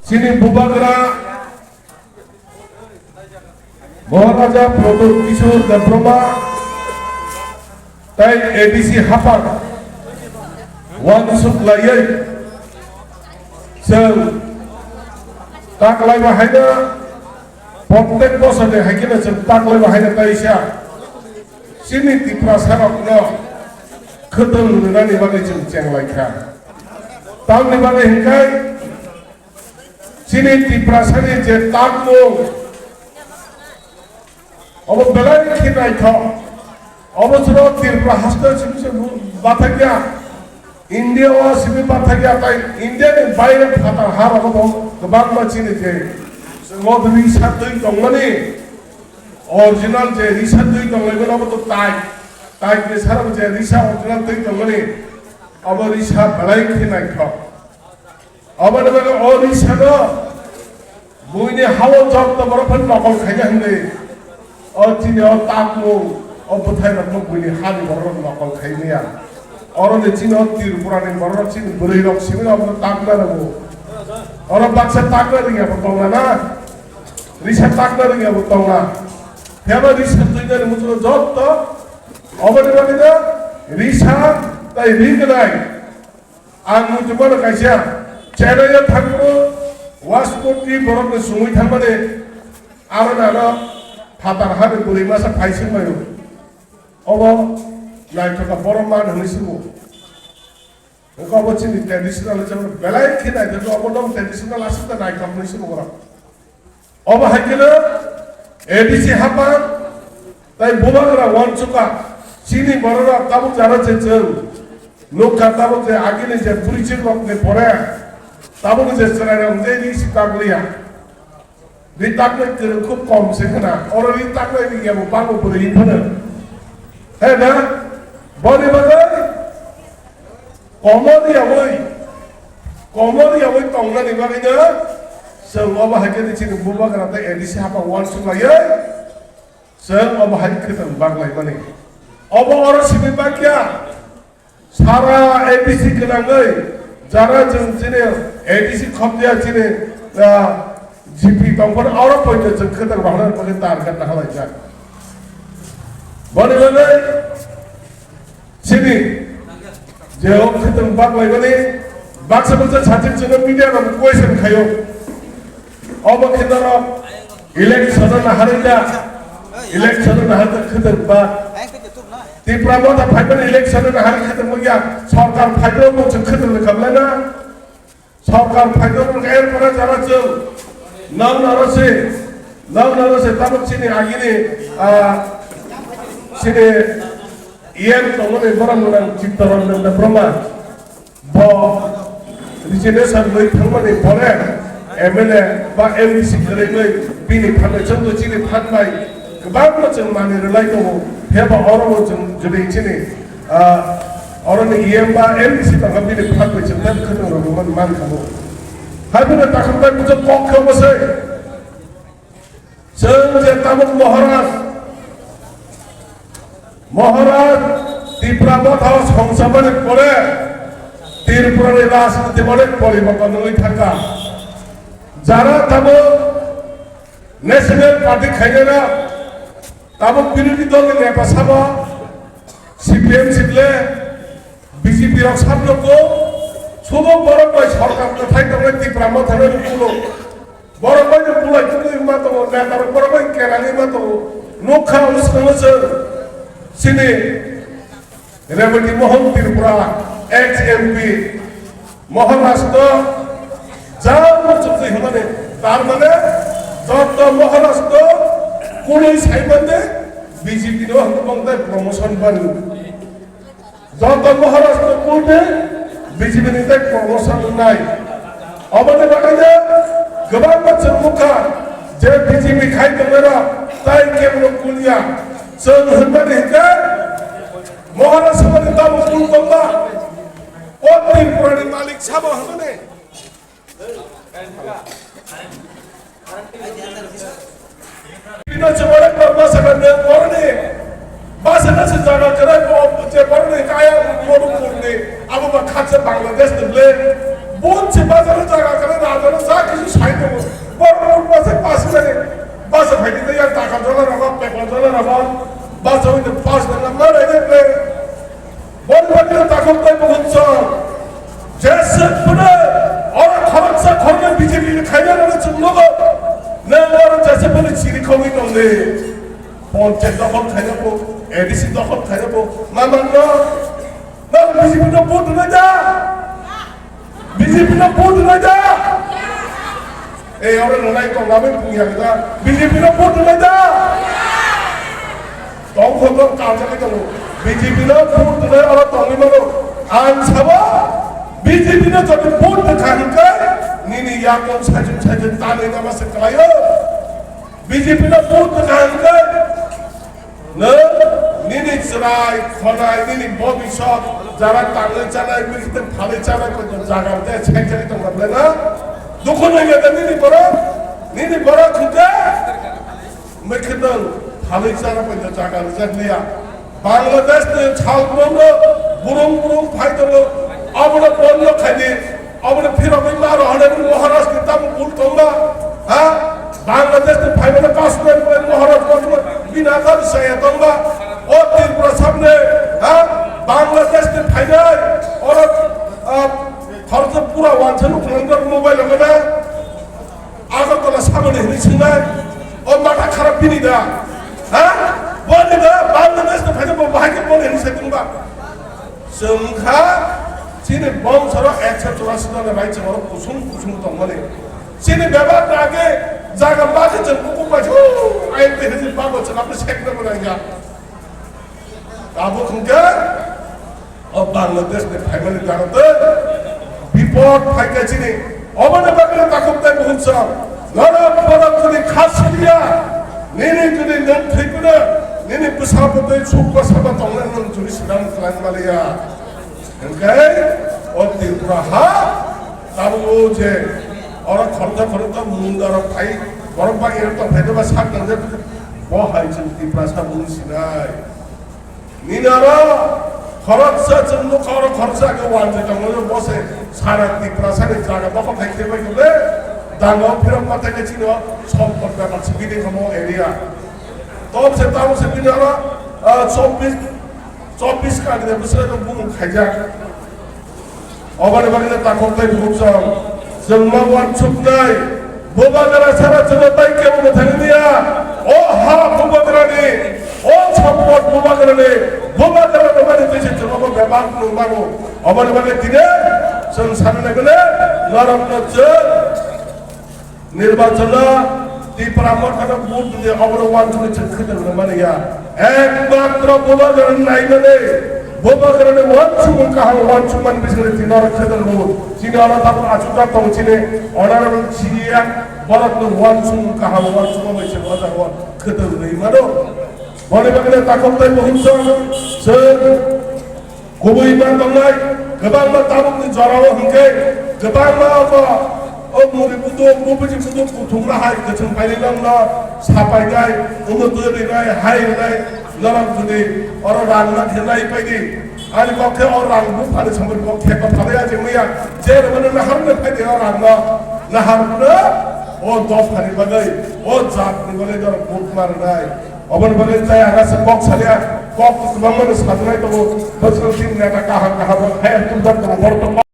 sini Bubagra Maharaja Prodot Kishore Debroma তাই ADC হাপার ওয়ানসুক লাইয়ে जों ताकलायबो हायना प्रत्येक बोसोरे हायकिना जों ताकलायबो हायना ताइसा सिनि तिप्रा सारकनो खोदों नुनानै बागै जों जेंलायखा तामनि बागै हिंखाय सिनि तिप्रा सानि जे ताकमो अब बेलाय खिनायथ অবসর ত্রিপুরা হাসতে বাথাকিয়া ইন্ডিয়া ও সিবি বাথাকিয়া তাই ইন্ডিয়ানি বাইরে ফাতার হার অবদ গোবাং মাছিনি যে মদ রিসা দুই দংমানি অরিজিনাল যে রিসা দুই দংলাইবেন অবদ তাই তাই কে সারা যে রিসা অরিজিনাল দুই দংমানি অব রিসা বেলাই খিনাই খ অবদ মানে অ রিসা ন বুইনি হাও জব তো বরফন নকল খাইয়া হন্দে অ চিনি অ তাকমু অবথায় রকম বলি হানি বড় নকল খাইনিয়া অরনে চিনো ত্রিপুরানি বড় চিনি বলি rock Simin of তাকলা রবো or Baksa তাকলা Riya বতংলা না রিসা তাকলা রিয়া বতংলা হেবা রিসা তুইদের মুজুর যত অবনে বাকি না রিসা তাই রিগনাই আং মুজুবর কাইসা চেনাইয়া থাকবো ওয়াসকোটি বরফে সুমুই থাকবানে আরো না ফাতার হারে বলি মাসা ফাইসিং মায়ো অব নাইটকা বড় মান হইছিবো ওকব চিনি ট্র্যাডিশনাল যেমন বেলাই খিনাই তো অবদম ট্র্যাডিশনাল আসতে নাইটকা হইছিবো গরা অব হাইকেলে এডিসি হাপা তাই বুবাগরা ওয়ানচুকা চিনি বড়রা তাবু যারা যে চল লোকা তাবু যে আগিনে যে পুরিচির রকনে পড়ে তাবু যে চলাইরা যে রিসি তাগলিয়া রিতাকলে খুব কম সেখানে ওর রিতাকলে নিয়ে বাবু পরে ইনফানে হ্যাঁ না বলে বলে কমরিয়া বই তংনানি বাগিনা जों अबा हायके चिनि बुबाग्राते एडिसि हापा वानसुक लायो जों अबा हाय खोदों बागलाय माने अबा अर सिबि बाकिया सारा एडिसि गोनाङै जारा जों चिनि एडिसि खबदिया चिनि जिपि दंफोर अर पयते जों खोदों बागलाय माने टारगेट हालाय जा बने बने सिनी जे खोदों बागलाय माने बाक्सा मोनसे सासे जों मिडिया नाम क्वेश्चन खायो अब केन्द्र इलेक्शन हारिला इलेक्शन हारते खोदों बा त्रिपुरा मता फाइबन इलेक्शन हारि खोदों मगिया सरकार फाइदो मोनसे खोदों खालामलायना सरकार फाइदो एल परा जारा जों नाव नारसे ताबक सिनि आगिनि सिनि इएम तंगने बरमना चित्तरन्जन ब्रह्मा ब रिजिनेशन मै थांमानि परे एमएलए बा एमडीसी गरैङै बिनि फाननाय जोंबो चिनि फानबाय गोबां जों मानि रोलाय दङ हेबा अरमो जों जुदि चिनि अरनि इएम बा एमडीसी तंगा बिनि फानबाय जों दा खोदों रमन मान खाबो हाबिनो ताखमबाय बुजो पक्षमसै जों जे ताबक महाराज त्रिपुरा मथा संसारनि परे त्रिपुरानि राजनीति अनेक परिवर्तन हई थाका যারা তাবো ন্যাশনাল পার্টি খাইনা তাবো বিরোধী দলের নেতা সাব সিপিএম সিটলে বিজেপি রক সাবলকো শুধু বড় কই সরকার থাই তবে ত্রিপুরা মথানে পুলো বড় কই পুলাই তুমি মাতো নেতার বড় কই কেরানি মাতো নখা উস্কমস সিনে রেবতী মোহন ত্রিপুরা এক্স এমপি মহারাষ্ট্র মানে তার মানে যত মহারাষ্ট্র কোন সাইবাদে বিজেপি হংকংতে প্রমোশন পান যত মহারাষ্ট্র কোর্টে বিজেপি নিতে প্রমোশন নাই অবদে বাগানে গোবাং বছর মুখা যে বিজেপি খাইতমেরা তাই কেবল কুলিয়া जों होननानै हिंखा महाराष्ट्र माने दाबो बुंदोंबा अ त्रिपुरानि मालिक साबो होननानै Pino cuma orang bermasalah dengan orang ni, bahasa nasi jangan kerana orang ni kaya orang ni, abu bakal se Bangladesh ni, bon cuma jangan kerana ada orang sakit বড় বাসে পাস করে বাসে ফাইতে দেয় টাকা জলের অভাব পেপার জলের অভাব বাসে হইতে পাস না মারে দেখলে বলবাকে তখন তাই বলছ জেসে পুনে ওরা খরচা খরচা বিজেপি খাইনা রয়েছে লোক না ওরা জেসে বলে চিনি খবি নলে পঞ্চায়েত দখল খাই যাবো এডিসি দখল খাই যাবো না মান্য না বিজেপি তো ভোট না যা বিজেপি তো ভোট না যা এই ওরা লড়াই তো নামে পুনিয়া গেলা বিজেপি তো ভোট না যা তখন তো কাজে তো বিজেপি তো ভোট না ওরা তঙ্গি মানো আন সাবা বিজেপি তো যদি ভোট খানকা নিনি ইয়াকম সাজুন সাজুন তালে নামাসে কলায়ো বিজেপি তো ভোট খানকা না নিনি চড়াই খনাই নিনি ভবিষ্যৎ যারা টাঙ্গে চালায় বিলিতে ফালে চালায় কিন্তু জাগার দেয় ছেঁচালি তো বলে না দুঃখ নেই এটা নিনি বড় খুঁজে মেখেদল ফালে চালা কিন্তু জাগার জাগলিয়া বাংলাদেশ ছাল বুরুম বুরুম ফাইদল আমরা বন্য খাইনি আমরা ফিরবে মার হনে মহারাষ্ট্র তাম ভুল তোমরা হ্যাঁ বাংলাদেশ ফাইবে কাশ্মীর মহারাষ্ট্র বিনা কাজ সায়া তোমরা ও ত্রিপুরা সামনে হ্যাঁ বাংলাদেশ ফাইনাল और खर्च पूरा वांछन उठनगर मोबाइल में आगर तो सामने हिनी सिंगाय और माथा खराब भी नहीं दा हाँ वो नहीं दा बांग्लादेश ने फाइनल वो बाहर के बोले हिनी से तुमबा संख्या चीने बम सरो 184 जन राइट से और कुसुम तो मने चीने व्यवहार आगे जागा बाजे जन को पाछो आए पे हिनी बाबो चला अपने शेक में बनाएगा अब खुंके और बांग्लादेश ने फाइनल जाते বিপদ ফাইকাছি নে অবনে বাগলে তাকবতে বহুছ নর পরম যদি খাস দিয়া নেনে যদি নন থেকুনা নেনে পুসাবতে সুপ সবা তংলেন নন জুরি সিদান ক্লান মালিয়া এনকাই ও ত্রিপুরা হা তাবো যে और খরচা মুন্দার ফাই বরং বাকি এর তো ফেদবা সাত নজর বহাই চিন্তি প্রাসা মুনিসিনাই নিনারা খরচা জন্য খরচা কে ওয়ানজে জঙ্গলে বসে সারা ত্রিপুরাসারে জায়গা দখল থাকতে পাইলে দাঙ্গা ফিরম মাথা গেছিল সম্পদ ব্যাপার বিধি কম এরিয়া তব সে তাও সে বিনারা 24 কাটে বসে তো বুম খাইজা অবারে বারে তা করতে বুঝছ জন্ম ওয়ান চুপ নাই বোবাগরা সারা জনতাই কেমন থাকি দিয়া ও হা বোবাগরানি ও সম্পদ বোবাগরানি বোবাগরা মানে দেশে জনব ব্যবহার করবানো অবারে বারে দিনে সংসারে গেলে নরম নির্বাচন ত্রিপুরা মঠা ভোট দিয়ে অবর ওয়ান খেতে মানে একমাত্র বোবাগরণ নাই মানে বোবাগরণে ওয়ান সুমান বিশেষ তিনর খেতে চিনারা তারপর আচুটা তংচিনে অনারেবল চিয়া বরত ওয়ান সুম কাহা ওয়ান সুম হয়েছে মজা ওয়ান খেতে নেই মানো বলে বাগলে তাকতাই বহু সর গুবই মান দংলাই गोबां ताबुकनि जराव हंके गोबां ओ मुरि बुदो मुबुजि बुदो कुथुंना हाय गथों फाइनाय न सापायनाय उमोदोरिनाय हायनाय नरम जुदि और रांना खेनाय बायदि आनि बखे और रांबु फाले समर बखे को फाले जेमैया जेर मन नहरने फायदे और रांना नहरनो ओ दफ फानि बागै ओ जातनि बागै दर बुट मारनाय अबन बागै जाय आगासे बक सालिया बक गोबां मन साजनाय दङ बोसोर दिन नेता काहा काहा हाय तुम दर बर्तमान